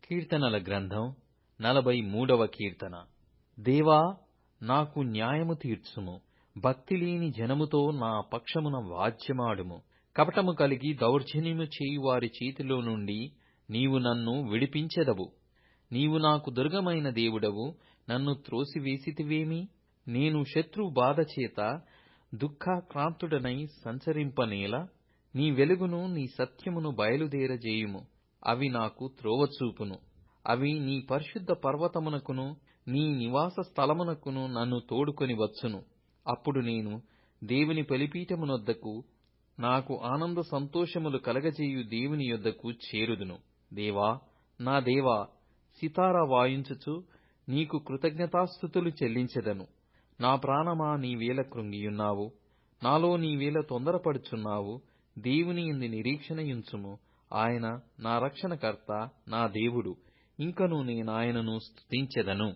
కీర్తనల గ్రంథం 43వ కీర్తన. దేవా, నాకు న్యాయము తీర్చుము, భక్తిలేని జనముతో నా పక్షమున వాద్యమాడుము. కపటము కలిగి దౌర్జన్యము చేయువారి చేతిలో నుండి నీవు నన్ను విడిపించెదవు. నీవు నాకు దుర్గమైన దేవుడవు, నన్ను త్రోసివేసితివేమి? నేను శత్రువు బాధచేత దుఃఖాక్రాంతుడనై సంచరింపనేలా? నీ వెలుగును నీ సత్యమును బయలుదేరజేయుము. అవి నాకు త్రోవ చూపును. అవి నీ పరిశుద్ధ పర్వతమునకును నీ నివాస స్థలమునకును నన్ను తోడుకొని వచ్చును. అప్పుడు నేను దేవుని బలిపీఠమునొద్దకు, నాకు ఆనంద సంతోషములు కలగజేయు దేవుని యొద్దకు చేరుదును. దేవా, నా దేవా, సితారా వాయించుచు నీకు కృతజ్ఞతాస్తుతులు చెల్లించెదను. నా ప్రాణమా, నీవేళ కృంగియున్నావు? నాలో నీవేళ తొందరపడుచున్నావు? దేవుని యందు నిరీక్షణయుంచుము. ఆయన నా రక్షణకర్త, నా దేవుడు. ఇంకను నేనాయనను స్తుతించెదను.